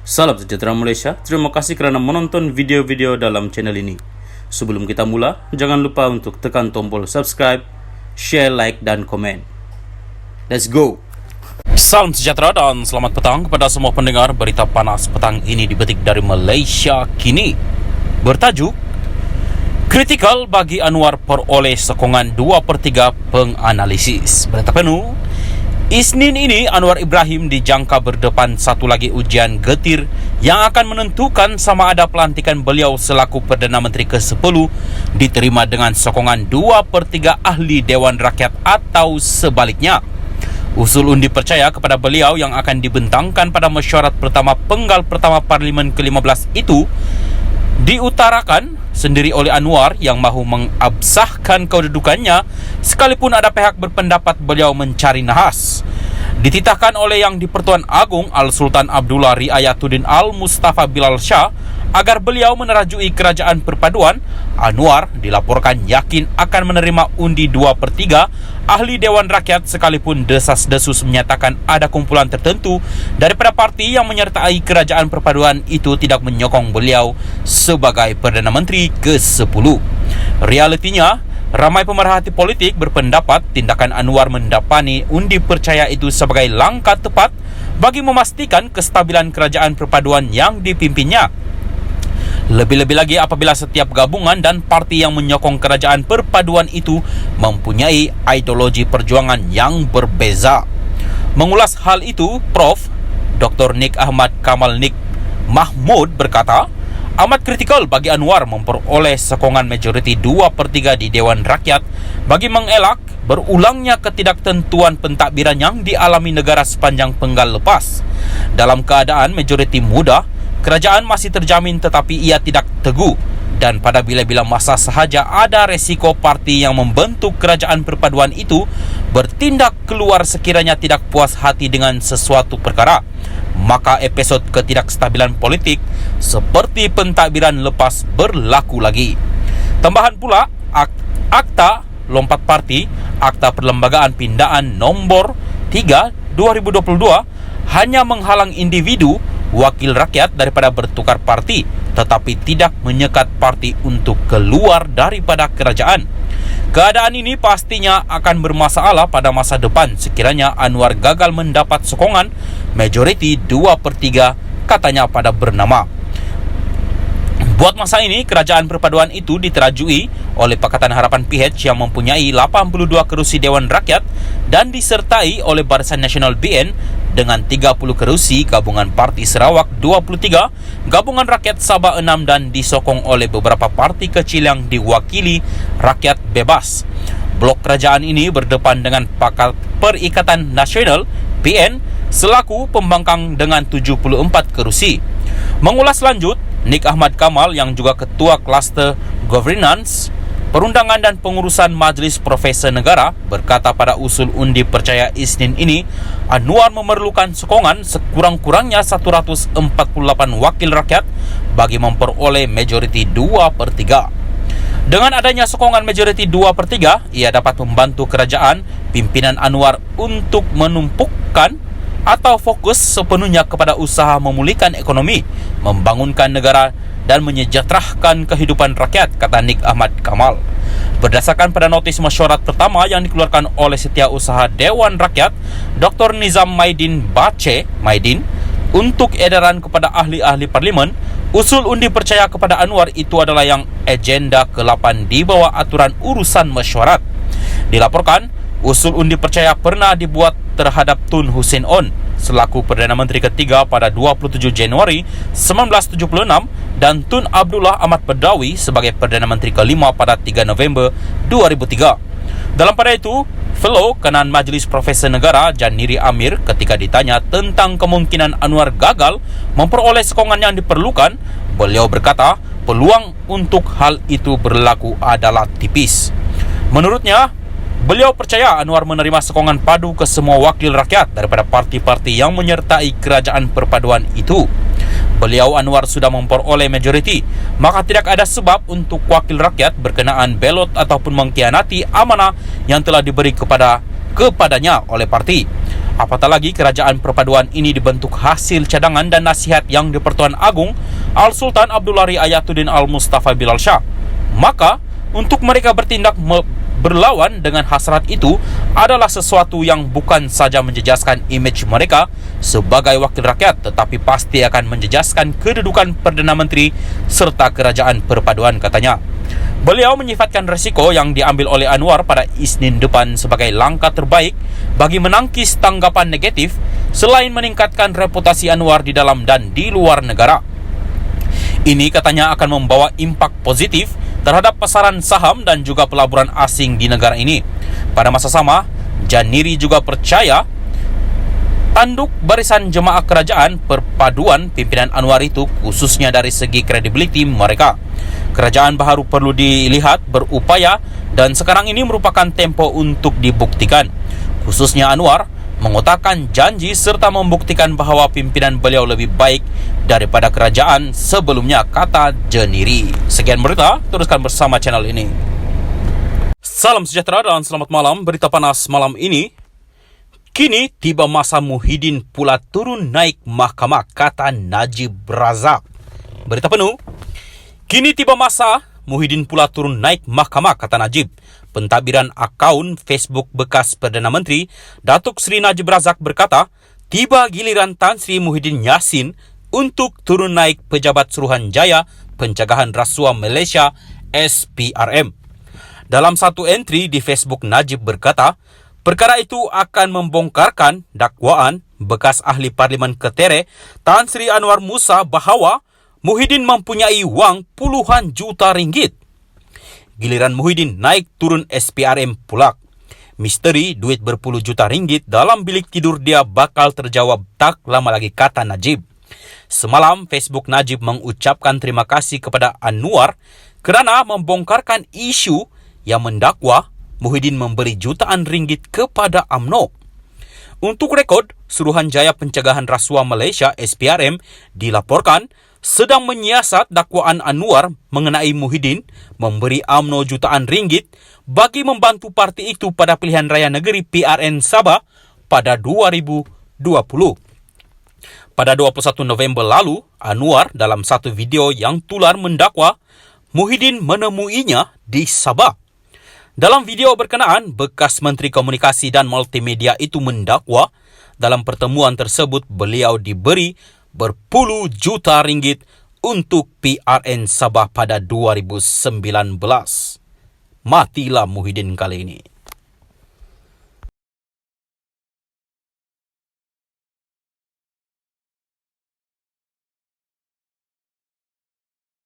Salam sejahtera Malaysia, terima kasih kerana menonton video-video dalam channel ini. Sebelum kita mula, jangan lupa untuk tekan tombol subscribe, share, like, dan komen. Let's go! Salam sejahtera dan selamat petang kepada semua pendengar berita panas petang ini dipetik dari Malaysia kini. Bertajuk, kritikal bagi Anwar peroleh sokongan 2/3 penganalisis. Berita penuh, Isnin ini Anwar Ibrahim dijangka berdepan satu lagi ujian getir yang akan menentukan sama ada pelantikan beliau selaku Perdana Menteri ke-10 diterima dengan sokongan 2/3 ahli Dewan Rakyat atau sebaliknya. Usul undi percaya kepada beliau yang akan dibentangkan pada mesyuarat pertama penggal pertama Parlimen ke-15 itu diutarakan sendiri oleh Anwar yang mahu mengabsahkan kedudukannya sekalipun ada pihak berpendapat beliau mencari nahas. Dititahkan oleh Yang di-Pertuan Agong Al-Sultan Abdullah Riayatuddin Al-Mustafa Bilal Shah agar beliau menerajui kerajaan perpaduan, Anwar dilaporkan yakin akan menerima undi 2/3 ahli Dewan Rakyat sekalipun desas-desus menyatakan ada kumpulan tertentu daripada parti yang menyertai kerajaan perpaduan itu tidak menyokong beliau sebagai Perdana Menteri ke-10. Realitinya, ramai pemerhati politik berpendapat tindakan Anwar mendapani undi percaya itu sebagai langkah tepat bagi memastikan kestabilan kerajaan perpaduan yang dipimpinnya. Lebih-lebih lagi apabila setiap gabungan dan parti yang menyokong kerajaan perpaduan itu mempunyai ideologi perjuangan yang berbeza. Mengulas hal itu, Prof. Dr. Nik Ahmad Kamal Nik Mahmud berkata, amat kritikal bagi Anwar memperoleh sokongan majoriti 2/3 di Dewan Rakyat bagi mengelak berulangnya ketidaktentuan pentadbiran yang dialami negara sepanjang penggal lepas. Dalam keadaan majoriti muda, kerajaan masih terjamin tetapi ia tidak teguh, dan pada bila-bila masa sahaja ada resiko parti yang membentuk kerajaan perpaduan itu bertindak keluar sekiranya tidak puas hati dengan sesuatu perkara. Maka episod ketidakstabilan politik seperti pentadbiran lepas berlaku lagi. Tambahan pula, Akta Lompat Parti, Akta Perlembagaan Pindaan Nombor 3 2022 hanya menghalang individu wakil rakyat daripada bertukar parti, tetapi tidak menyekat parti untuk keluar daripada kerajaan. Keadaan ini pastinya akan bermasalah pada masa depan sekiranya Anwar gagal mendapat sokongan majoriti 2/3, katanya pada bernama. Buat masa ini, kerajaan perpaduan itu diterajui oleh Pakatan Harapan PH yang mempunyai 82 kerusi Dewan Rakyat dan disertai oleh Barisan Nasional BN dengan 30 kerusi, Gabungan Parti Sarawak 23, Gabungan Rakyat Sabah 6 dan disokong oleh beberapa parti kecil yang diwakili rakyat bebas. Blok kerajaan ini berdepan dengan Perikatan Nasional PN selaku pembangkang dengan 74 kerusi. Mengulas lanjut, Nik Ahmad Kamal yang juga Ketua Kluster Governance, Perundangan dan Pengurusan Majlis Profesor Negara berkata pada usul undi percaya Isnin ini, Anwar memerlukan sokongan sekurang-kurangnya 148 wakil rakyat bagi memperoleh majoriti 2/3. Dengan adanya sokongan majoriti 2/3, ia dapat membantu kerajaan pimpinan Anwar untuk menumpukan atau fokus sepenuhnya kepada usaha memulihkan ekonomi, membangunkan negara dan menyejahterakan kehidupan rakyat, kata Nik Ahmad Kamal. Berdasarkan pada notis mesyuarat pertama yang dikeluarkan oleh Setiausaha Dewan Rakyat, Dr. Nizam Maidin Bace untuk edaran kepada ahli-ahli parlimen, usul undi percaya kepada Anwar itu adalah yang agenda ke-8 di bawah aturan urusan mesyuarat. Dilaporkan, usul undi percaya pernah dibuat terhadap Tun Hussein On selaku Perdana Menteri ketiga pada 27 Januari 1976 dan Tun Abdullah Ahmad Badawi sebagai Perdana Menteri kelima pada 3 November 2003. Dalam pada itu, Fellow Kanan Majlis Profesor Negara Janiri Amir ketika ditanya tentang kemungkinan Anwar gagal memperoleh sokongan yang diperlukan, beliau berkata peluang untuk hal itu berlaku adalah tipis. Menurutnya, beliau percaya Anwar menerima sokongan padu ke semua wakil rakyat daripada parti-parti yang menyertai kerajaan perpaduan itu. Beliau Anwar sudah memperoleh majoriti, maka tidak ada sebab untuk wakil rakyat berkenaan belot ataupun mengkhianati amanah yang telah diberi kepadanya oleh parti. Apatah lagi kerajaan perpaduan ini dibentuk hasil cadangan dan nasihat yang di-Pertuan Agung Al-Sultan Abdullah Riayatuddin Al-Mustafa Bilal Shah. Maka, untuk mereka bertindak berlawan dengan hasrat itu adalah sesuatu yang bukan saja menjejaskan imej mereka sebagai wakil rakyat, tetapi pasti akan menjejaskan kedudukan Perdana Menteri serta kerajaan perpaduan, katanya. Beliau menyifatkan resiko yang diambil oleh Anwar pada Isnin depan sebagai langkah terbaik bagi menangkis tanggapan negatif selain meningkatkan reputasi Anwar di dalam dan di luar negara. Ini katanya akan membawa impak positif terhadap pasaran saham dan juga pelaburan asing di negara ini. Pada masa sama, Janiri juga percaya tanduk barisan jemaah kerajaan perpaduan pimpinan Anwar itu khususnya dari segi kredibiliti mereka. Kerajaan baru perlu dilihat berupaya dan sekarang ini merupakan tempo untuk dibuktikan. Khususnya Anwar mengotakkan janji serta membuktikan bahawa pimpinan beliau lebih baik daripada kerajaan sebelumnya, kata Janiri. Sekian berita, teruskan bersama channel ini. Salam sejahtera dan selamat malam. Berita panas malam ini. Kini tiba masa Muhyiddin pula turun naik mahkamah, kata Najib Razak. Berita penuh. Kini tiba masa Muhyiddin pula turun naik mahkamah, kata Najib. Pentadbiran akaun Facebook bekas Perdana Menteri Datuk Seri Najib Razak berkata, tiba giliran Tan Sri Muhyiddin Yassin untuk turun naik Pejabat Suruhanjaya Pencegahan Rasuah Malaysia SPRM. Dalam satu entry di Facebook, Najib berkata, perkara itu akan membongkarkan dakwaan bekas ahli Parlimen Ketere Tan Sri Anwar Musa bahawa Muhyiddin mempunyai wang puluhan juta ringgit. Giliran Muhyiddin naik turun SPRM pula. Misteri duit berpuluh juta ringgit dalam bilik tidur dia bakal terjawab tak lama lagi, kata Najib. Semalam Facebook Najib mengucapkan terima kasih kepada Anwar kerana membongkarkan isu yang mendakwa Muhyiddin memberi jutaan ringgit kepada UMNO. Untuk rekod, Suruhanjaya Pencegahan Rasuah Malaysia SPRM dilaporkan sedang menyiasat dakwaan Anwar mengenai Muhyiddin memberi UMNO jutaan ringgit bagi membantu parti itu pada pilihan raya negeri PRN Sabah pada 2020. Pada 21 November lalu, Anwar dalam satu video yang tular mendakwa Muhyiddin menemuinya di Sabah. Dalam video berkenaan, bekas Menteri Komunikasi dan Multimedia itu mendakwa dalam pertemuan tersebut beliau diberi berpuluh juta ringgit untuk PRN Sabah pada 2019. Matilah Muhyiddin kali ini.